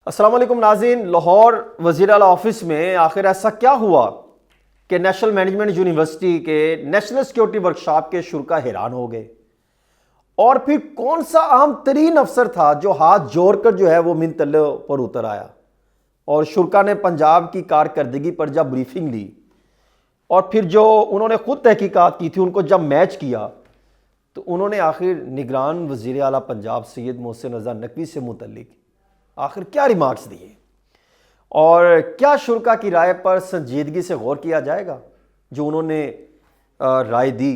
अस्सलाम वालेकुम नाज़रीन। लाहौर वज़ीर आला ऑफिस में आखिर ऐसा क्या हुआ कि नेशनल मैनेजमेंट यूनिवर्सिटी के नेशनल सिक्योरिटी वर्कशॉप के शुरा हैरान हो गए। और फिर कौन सा अहम तरीन अफसर था जो हाथ जोड़कर जो है वो मिनतले पर उतर आया और शुरा ने पंजाब की कारकर्दगी पर जब ब्रीफिंग ली और फिर जो उन्होंने खुद तहकीकात की थी उनको जब मैच किया तो उन्होंने आखिर निगरान वज़ीर आला पंजाब सैयद मोहसिन रज़ा नकवी से मुतल्लिक आखिर क्या रिमार्क्स दिए और क्या शुरा की राय पर संजीदगी से गौर किया जाएगा जो उन्होंने राय दी,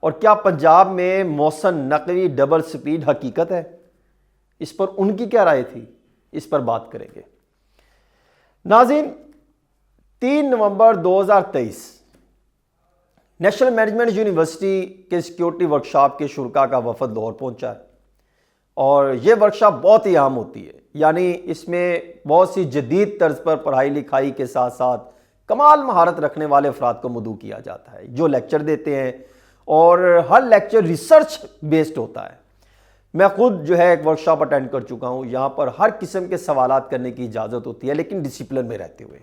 और क्या पंजाब में मोहसिन नकवी डबल स्पीड हकीकत है, इस पर उनकी क्या राय थी, इस पर बात करेंगे। नाज़रीन, 3 नवंबर 2023 नेशनल मैनेजमेंट यूनिवर्सिटी के सिक्योरिटी वर्कशॉप के शुरा का वफद लाहौर पहुंचा है और ये वर्कशॉप बहुत ही अहम होती है। यानी इसमें बहुत सी जदीद तर्ज पर पढ़ाई लिखाई के साथ साथ कमाल महारत रखने वाले अफराद को मदऊ किया जाता है जो लेक्चर देते हैं और हर लेक्चर रिसर्च बेस्ड होता है। मैं खुद जो है एक वर्कशॉप अटेंड कर चुका हूँ। यहाँ पर हर किस्म के सवालात करने की इजाज़त होती है लेकिन डिसिप्लिन में रहते हुए।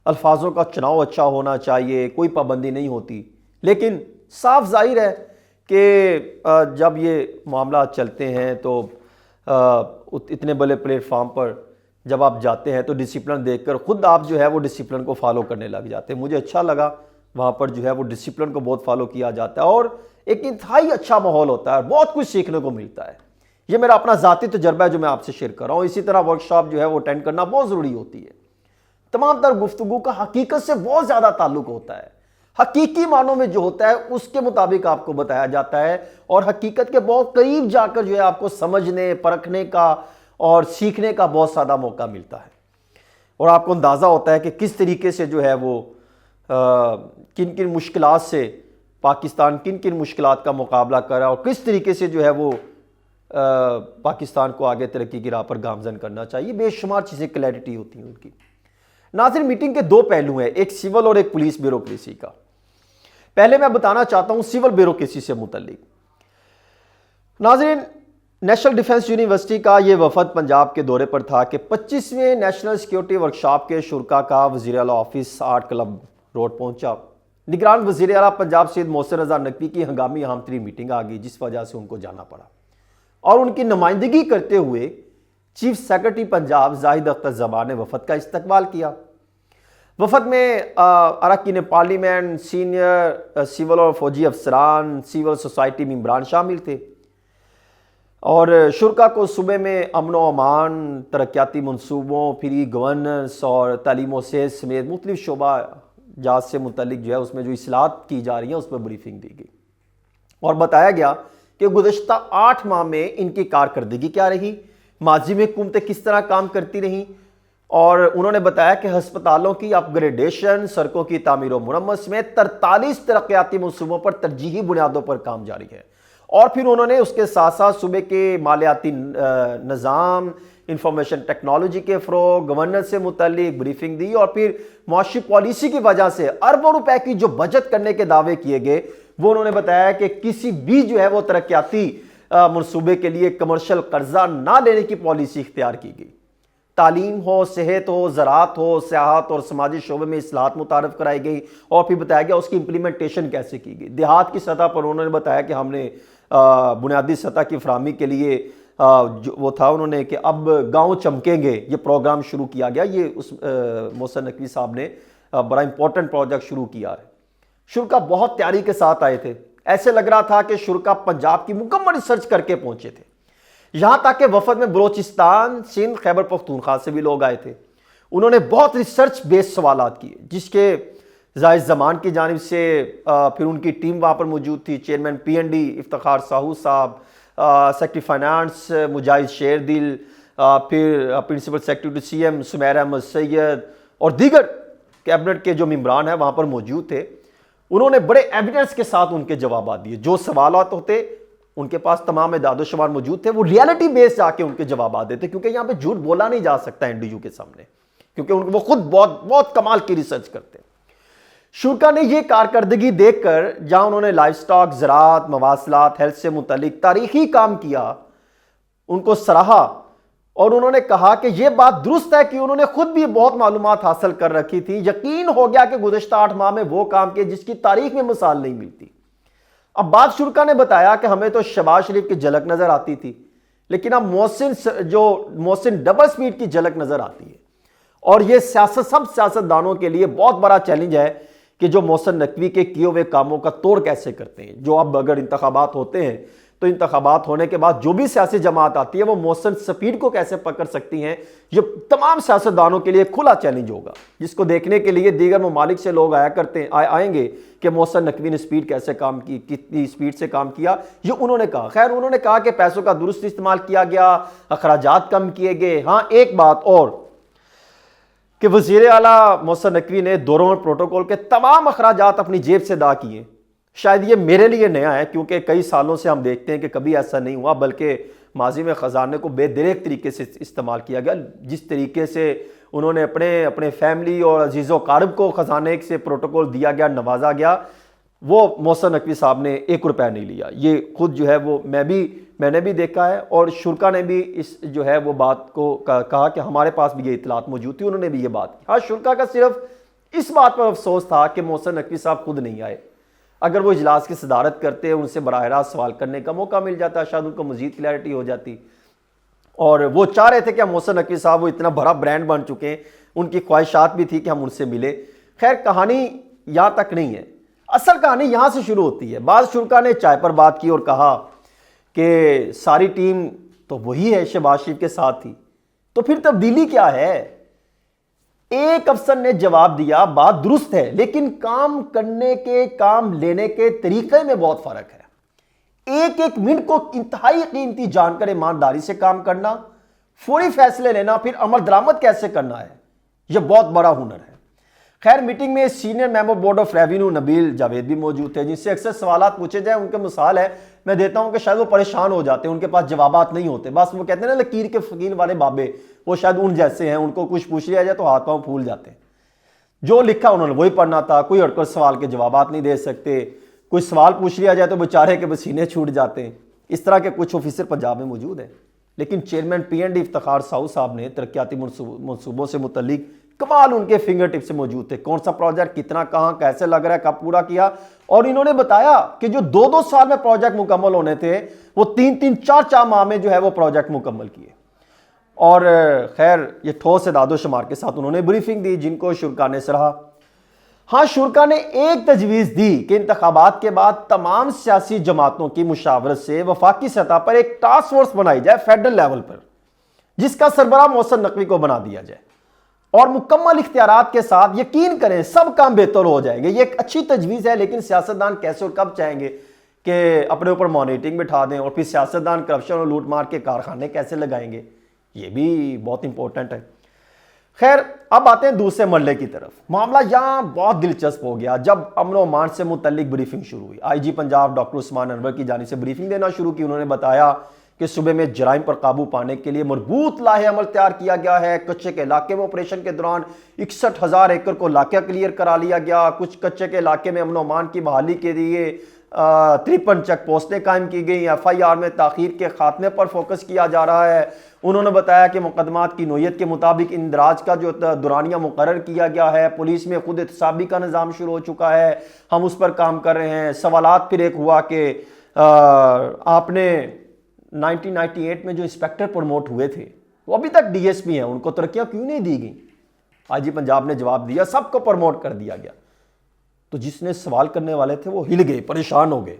अल्फाजों का चुनाव अच्छा होना चाहिए, कोई पाबंदी नहीं होती, लेकिन साफ जाहिर है कि जब ये मामला चलते हैं तो इतने बड़े प्लेटफॉर्म पर जब आप जाते हैं तो डिसिप्लिन देखकर खुद आप जो है वो डिसिप्लिन को फॉलो करने लग जाते हैं। मुझे अच्छा लगा वहाँ पर जो है वो डिसिप्लिन को बहुत फॉलो किया जाता है और एक इंतहाई अच्छा माहौल होता है, बहुत कुछ सीखने को मिलता है। ये मेरा अपना ज़ाती तजर्बा है जो मैं आपसे शेयर कर रहा हूँ। इसी तरह वर्कशॉप जो है वो अटेंड करना बहुत ज़रूरी होती है। तमाम तर गुफ्तगू का हकीकत से बहुत ज़्यादा ताल्लुक होता है, हकीकी मानों में जो होता है उसके मुताबिक आपको बताया जाता है और हकीकत के बहुत करीब जाकर जो है आपको समझने, परखने का और सीखने का बहुत ज़्यादा मौका मिलता है और आपको अंदाज़ा होता है कि किस तरीके से जो है वो किन किन मुश्किलात से पाकिस्तान किन किन मुश्किलात का मुकाबला कर रहा है और किस तरीके से जो है वो पाकिस्तान को आगे तरक्की की राह पर गामजन करना चाहिए। बेशुमार चीज़ें क्लैरिटी होती हैं उनकी। नाज़रीन, मीटिंग के 2 पहलू हैं, एक सिविल और एक पुलिस ब्यूरोक्रेसी का। पहले मैं बताना चाहता हूं सिविल ब्यूरोक्रेसी से मुतल्लिक। नाज़रीन, नेशनल डिफेंस यूनिवर्सिटी का यह वफद पंजाब के दौरे पर था कि 25वें नेशनल सिक्योरिटी वर्कशॉप के शुरा का वज़ीर आला ऑफिस 8 क्लब रोड पहुंचा। निगरान वज़ीर आला पंजाब सैयद मोहसिन रज़ा नकवी की हंगामी अहम तरीन मीटिंग आ गई जिस वजह से उनको जाना पड़ा और उनकी नुमाइंदगी करते हुए चीफ सेक्रेटरी पंजाब जाहिद अख्तर ज़मान ने वफद का इस्तकबाल किया। वफद में अरकान पार्लियामेंट, सीनियर सिविल और फौजी अफसरान, सिविल सोसाइटी मेंबरान शामिल थे और शुरा को सुबह में अमन व अमान, तरक्याती मनसूबों, फ्री गवर्नेंस और तालीम व सेहत समेत मुख्तलिफ शोबा जात से मुतल्लिक जो है उसमें जो इस्लाहत की जा रही हैं उस पर ब्रीफिंग दी गई और बताया गया कि गुज़श्ता 8 माह में इनकी कारकर्दगी क्या रही, माजी में हुकूमतें किस तरह काम करती रहीं और उन्होंने बताया कि हस्पतालों की अपग्रेडेशन, सड़कों की तामीर व मुरम्मत समेत 43 तरक्याती मनसूबों पर तरजीही बुनियादों पर काम जारी है। और फिर उन्होंने उसके साथ साथ सूबे के मालियाती निज़ाम, इंफॉर्मेशन टेक्नोलॉजी के फ़रोग़, गवर्नेंस से मुतल्लिक ब्रीफिंग दी और फिर मुआशी पॉलिसी की वजह से अरबों रुपए की जो बचत करने के दावे किए गए वो उन्होंने बताया कि किसी भी जो है वो तरक्याती मनसूबे के लिए कमर्शियल कर्जा ना लेने की पॉलिसी इख्तियार की गई। तालीम हो, सेहत हो, ज़राअत हो, सियाहत और समाजी शोबे में इस्लाहत मुतारफ़ कराई गई और फिर बताया गया उसकी इम्प्लीमेंटेशन कैसे की गई। देहात की सतह पर उन्होंने बताया कि हमने बुनियादी सतह की फराहमी के लिए जो वो था उन्होंने कि अब गाँव चमकेंगे ये प्रोग्राम शुरू किया गया। ये उस मोहसिन नकवी साहब ने बड़ा इंपॉर्टेंट प्रोजेक्ट शुरू किया है। शुरा बहुत तैयारी के साथ आए थे, ऐसे लग रहा था कि शुरा पंजाब की मुकम्मल रिसर्च करके पहुंचे थे। यहां तक कि वफद में बलोचिस्तान, सिंध, खैबर पख्तूनख्वा से भी लोग आए थे। उन्होंने बहुत रिसर्च बेस्ड सवालात किए जिसके जाहिद ज़मान की जानिब से फिर उनकी टीम वहां पर मौजूद थी। चेयरमैन PND इफ्तिखार साहू साहब, सेक्रेटरी फाइनेंस मुजाहिद शेरदिल, फिर principal secretary CM Sumair Ahmad Syed और दीगर कैबिनेट के जो मेंबरान हैं वहां पर मौजूद थे। उन्होंने बड़े एविडेंस के साथ उनके जवाब दिए। जो सवालात होते उनके पास तमाम दादो शुमार मौजूद थे, वो रियलिटी बेस्ड जाके उनके जवाब देते क्योंकि यहाँ पे झूठ बोला नहीं जा सकता NDU के सामने क्योंकि वो खुद बहुत बहुत कमाल की रिसर्च करते हैं। शुरा ने यह कारकर्दगी देखकर जहां उन्होंने लाइफ स्टॉक, ज़राअत, मवासलात, हेल्थ से मुतल्लिक तारीखी काम किया, उनको सराहा और उन्होंने कहा कि यह बात दुरुस्त है कि उन्होंने खुद भी बहुत मालूमात हासिल कर रखी थी। यकीन हो गया कि गुज़श्ता 8 माह में वो काम किए जिसकी तारीख में मिसाल नहीं मिलती। अब बात शुरा ने बताया कि हमें तो शहबाज शरीफ की झलक नजर आती थी, लेकिन अब मोहसिन डबल स्पीड की झलक नजर आती है। और यह सब सियासतदानों के लिए बहुत बड़ा चैलेंज है कि जो मोहसिन नकवी के किए हुए कामों का तोड़ कैसे करते हैं। जो अब अगर इंतखाबात होते हैं तो इंतखाबात होने के बाद जो भी सियासी जमात आती है वो मोहसिन स्पीड को कैसे पकड़ सकती हैं, ये तमाम सियासतदानों के लिए खुला चैलेंज होगा, जिसको देखने के लिए दीगर ममालिक से लोग आएंगे कि मोहसिन नकवी ने स्पीड कैसे काम की, कितनी स्पीड से काम किया, ये उन्होंने कहा। खैर, उन्होंने कहा कि पैसों का दुरुस्त इस्तेमाल किया गया, अखराजात कम किए गए। हाँ, एक बात और कि वज़ीर आला मोहसिन नकवी ने दौरों में प्रोटोकॉल के तमाम अखराजात अपनी जेब से अदा किए। शायद ये मेरे लिए नया है, क्योंकि कई सालों से हम देखते हैं कि कभी ऐसा नहीं हुआ, बल्कि माजी में ख़जाने को बेदरेक तरीके से इस्तेमाल किया गया। जिस तरीके से उन्होंने अपने फैमिली और अजीज़ व कारब को ख़जाने से प्रोटोकॉल दिया गया, नवाजा गया, वो मोहसिन नकवी साहब ने 1 रुपया नहीं लिया। ये खुद जो है वो मैंने भी देखा है, और शुरा ने भी इस जो है वो बात को कहा कि हमारे पास भी ये इतलात मौजूद थी, उन्होंने भी ये बात की। हाँ, शुरा का सिर्फ इस बात पर अफसोस था कि मोहसिन नकवी साहब खुद नहीं आए। अगर वो इजलास की सदारत करते, उनसे बराह रास्त सवाल करने का मौका मिल जाता, शायद उनको मजीद क्लैरिटी हो जाती। और वो चाह रहे थे कि मोहसिन नकवी साहब वो इतना बड़ा ब्रांड बन चुके हैं, उनकी ख्वाहिशात भी थी कि हम उनसे मिले। खैर, कहानी यहाँ तक नहीं है, असल कहानी यहाँ से शुरू होती है। बाद शुरा ने चाय पर बात की और कहा कि सारी टीम तो वही है, शहबाज शरीफ के साथ थी, तो फिर तब्दीली क्या है। एक अफसर ने जवाब दिया, बात दुरुस्त है, लेकिन काम करने के, काम लेने के तरीके में बहुत फर्क है। एक एक मिनट को इंतहाई कीमती जानकर ईमानदारी से काम करना, फौरी फैसले लेना, फिर अमल दरामद कैसे करना है, यह बहुत बड़ा हुनर है। खैर, मीटिंग में senior member board of revenue Nabeel Javed भी मौजूद थे, जिनसे अक्सर सवालात पूछे जाए। उनके मिसाल है, मैं देता हूं कि शायद वो परेशान हो जाते हैं, उनके पास जवाबात नहीं होते, बस वो कहते हैं ना लकीर के फकीर वाले बाबे, वो शायद उन जैसे हैं, उनको कुछ पूछ लिया जाए तो हाथ पांव फूल जाते हैं। जो लिखा उन्होंने वही पढ़ना था, कोई अटकर सवाल के जवाबात नहीं दे सकते, कोई सवाल पूछ लिया जाए तो बेचारे के पसीने छूट जाते हैं। इस तरह के कुछ ऑफिसर पंजाब में मौजूद हैं। लेकिन चेयरमैन PND इफ्तिखार साहू साहब ने तरक्याती मनसूबों से मुतल्लिक कमाल उनके फिंगर टिप से मौजूद थे। कौन सा प्रोजेक्ट कितना, कहां, कैसे लग रहा है, कब पूरा किया। और इन्होंने बताया कि जो 2-2 साल में प्रोजेक्ट मुकम्मल होने थे, वो 3-3, 4-4 माह में जो है वो प्रोजेक्ट मुकम्मल किए। और खैर, ये ठोस दादो शुमार के साथ उन्होंने ब्रीफिंग दी, जिनको शुरा ने सराहा। हाँ, शुरा ने एक तजवीज़ दी कि इंतखाबात के बाद तमाम सियासी जमातों की मुशावरत से वफाकी सतह पर एक टास्क फोर्स बनाई जाए फेडरल लेवल पर, जिसका सरबराह मोहसिन नकवी को बना दिया जाए, और मुकम्मल इख्तियारात के साथ यकीन करें सब काम बेहतर हो जाएंगे। ये एक अच्छी तजवीज़ है, लेकिन सियासतदान कैसे और कब चाहेंगे कि अपने ऊपर मॉनिटरिंग बिठा दें, और फिर सियासतदान करप्शन और लूट मार के कारखाने कैसे लगाएंगे, ये भी बहुत इंपॉर्टेंट है। खैर, अब आते हैं दूसरे मरले की तरफ। मामला यहाँ बहुत दिलचस्प हो गया जब अमन व अमान से मुतल्लिक ब्रीफिंग शुरू हुई। IG पंजाब डॉक्टर उस्मान अनवर की जानिब से ब्रीफिंग देना शुरू की। उन्होंने बताया कि सूबे में जराइम पर काबू पाने के लिए मरबूत लाहे अमल तैयार किया गया है। कच्चे के इलाके में ऑपरेशन के दौरान 61,000 एकड़ को लाका क्लियर करा लिया गया। कुछ कच्चे के इलाके में अमन व अमान की बहाली के लिए 53 चेक पोस्टें कायम की गई। FIR में ताखीर के खात्मे पर फोकस किया जा रहा है। उन्होंने बताया कि मुकदमात की नोयत के मुताबिक इंदराज का जो दुरानिया मुकर्रर किया गया है। पुलिस में खुद एहतसाबी का निज़ाम शुरू हो चुका है, हम उस पर काम कर रहे हैं। सवालात फिर एक हुआ कि आपने 1998 में जो इंस्पेक्टर प्रमोट हुए थे वो अभी तक DSP हैं, उनको तरक्कियां क्यों नहीं दी गई। IG पंजाब ने जवाब दिया, सबको प्रमोट कर दिया गया। तो जिसने सवाल करने वाले थे वो हिल गए, परेशान हो गए।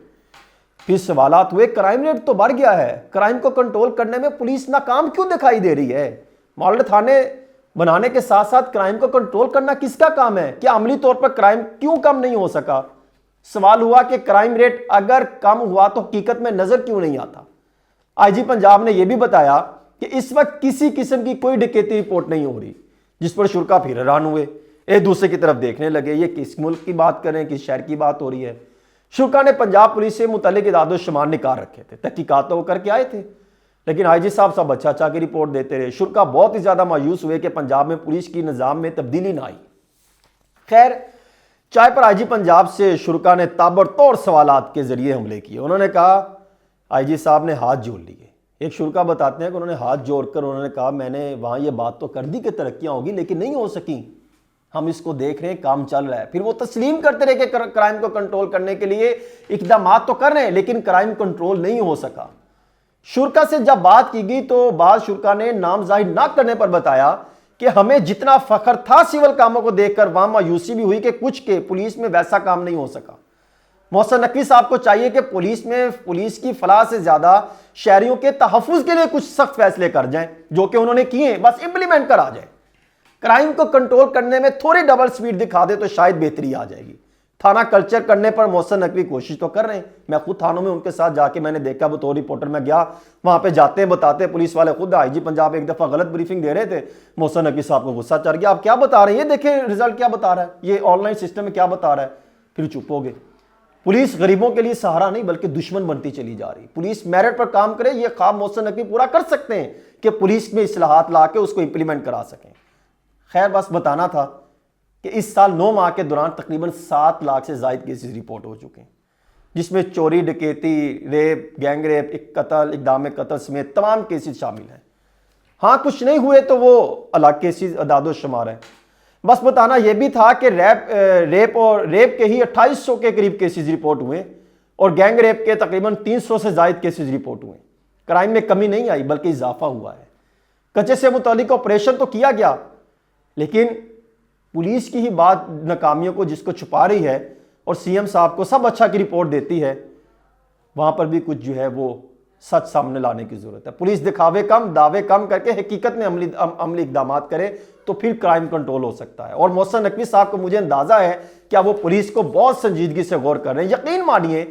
फिर सवालात हुए, क्राइम रेट तो बढ़ गया है, क्राइम को कंट्रोल करने में पुलिस नाकाम क्यों दिखाई दे रही है। मॉडल थाने बनाने के साथ साथ क्राइम को कंट्रोल करना किसका काम है, क्या अमली तौर पर क्राइम क्यों कम नहीं हो सका। सवाल हुआ कि क्राइम रेट अगर कम हुआ तो हकीकत में नजर क्यों नहीं आता। IG पंजाब ने यह भी बताया कि इस वक्त किसी किस्म की कोई डकैती रिपोर्ट नहीं हो रही, जिस पर शुरा फिर हैरान हुए, एक दूसरे की तरफ देखने लगे, ये किस मुल्क की बात करें, किस शहर की बात हो रही है। शुरा ने पंजाब पुलिस से मुतल्लिक इदादो शुमार निकाल रखे थे, तहकीकात तो करके आए थे, लेकिन IG साहब सब अच्छा की रिपोर्ट देते रहे। शुरा बहुत ही ज्यादा मायूस हुए कि पंजाब में पुलिस की निज़ाम में तब्दीली ना आई। खैर, चाय पर IG पंजाब से शुरा ने ताबड़तोड़ सवालात के जरिए हमले किए। उन्होंने कहा IG साहब ने हाथ जोड़ लिए, एक शुरा बताते हैं कि उन्होंने हाथ जोड़कर उन्होंने कहा मैंने वहाँ ये बात तो कर दी कि तरक्कियाँ होगी लेकिन नहीं हो सकी, हम इसको देख रहे हैं, काम चल रहा है। फिर वो तस्लीम करते रहे कि क्राइम को कंट्रोल करने के लिए इकदाम तो कर रहे हैं लेकिन क्राइम कंट्रोल नहीं हो सका। शुरा से जब बात की गई तो बाद शुरा ने नाम जाहिर ना करने पर बताया कि हमें जितना फख्र था सिविल कामों को देखकर वहां मायूसी भी हुई कि कुछ के पुलिस में वैसा काम नहीं हो सका। मोहसिन नकवी साहब को चाहिए कि पुलिस की फलाह से ज्यादा शहरियों के तहफ़्फ़ुज़ के लिए कुछ सख्त फैसले कर जाएं, जो कि उन्होंने किए, बस इंप्लीमेंट कर आ जाए। क्राइम को कंट्रोल करने में थोड़ी डबल स्पीड दिखा दे तो शायद बेहतरी आ जाएगी। थाना कल्चर करने पर मोहसिन नकवी कोशिश तो कर रहे हैं। मैं खुद थानों में उनके साथ जाके मैंने देखा, बतौर रिपोर्टर मैं गया, वहां पे जाते बताते पुलिस वाले खुद आईजी पंजाब एक दफा गलत ब्रीफिंग दे रहे थे, मोहसिन नकवी साहब को गुस्सा चढ़ गया, आप क्या बता रहे हैं, ये देखें रिजल्ट क्या बता रहा है, ये ऑनलाइन सिस्टम में क्या बता रहा है। फिर चुप हो गए। पुलिस गरीबों के लिए सहारा नहीं बल्कि दुश्मन बनती चली जा रही। पुलिस मेरिट पर काम करे, ये ख्वाब मोहसिन नकवी पूरा कर सकते हैं कि पुलिस में इस्लाहात ला के उसको इंप्लीमेंट करा सकें। खैर, बस बताना था कि इस साल 9 माह के दौरान तकरीबन 7 लाख से ज़ायद केसेस रिपोर्ट हो चुके हैं, जिसमें चोरी, डकैती, रेप, गैंग रेप, कत्ल, इक़दाम कत्ल समेत तमाम केसेस शामिल हैं। हाँ, कुछ नहीं हुए तो वो अलग केसेस अदादो शुमार है। बस बताना यह भी था कि रेप के ही 2800 के करीब केसेस रिपोर्ट हुए और गैंग रेप के तकरीबन 300 से ज़ायद केसेस रिपोर्ट हुए। क्राइम में कमी नहीं आई बल्कि इजाफा हुआ है। कच्चे से मुतालिक ऑपरेशन तो किया गया लेकिन पुलिस की ही बात नाकामियों को जिसको छुपा रही है और सीएम साहब को सब अच्छा की रिपोर्ट देती है, वहां पर भी कुछ जो है वो सच सामने लाने की जरूरत है। पुलिस दिखावे कम, दावे कम करके हकीकत में अमली इकदाम करे तो फिर क्राइम कंट्रोल हो सकता है। और मोहसिन नकवी साहब को मुझे अंदाजा है कि वो पुलिस को बहुत संजीदगी से गौर कर रहे हैं। यकीन मानिए,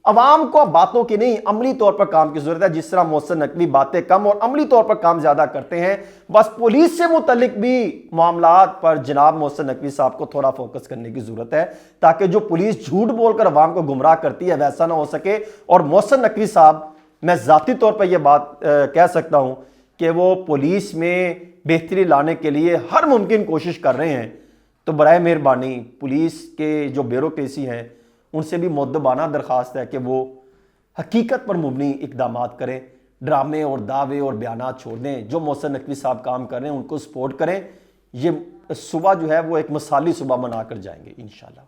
अवाम को बातों की नहीं अमली तौर पर काम की जरूरत है। जिस तरह मोहसिन नकवी बातें कम और अमली तौर पर काम ज्यादा करते हैं, बस पुलिस से मुतल्लिक भी मामलात पर जनाब मोहसिन नकवी साहब को थोड़ा फोकस करने की जरूरत है, ताकि जो पुलिस झूठ बोलकर अवाम को गुमराह करती है वैसा ना हो सके। और मोहसिन नकवी साहब, मैं जाती तौर पर यह बात कह सकता हूं कि वो पुलिस में बेहतरी लाने के लिए हर मुमकिन कोशिश कर रहे हैं। तो बराए मेहरबानी पुलिस के जो ब्यूरोक्रेसी हैं उनसे भी मुद्दबाना दरख्वास्त है कि वो हकीकत पर मुबनी इकदाम करें, ड्रामे और दावे और बयानात छोड़ दें। जो मोहसिन नकवी साहब काम कर रहे हैं उनको सपोर्ट करें। ये सुबह जो है वो एक मिसाली सुबह मना कर जाएंगे इंशाल्लाह।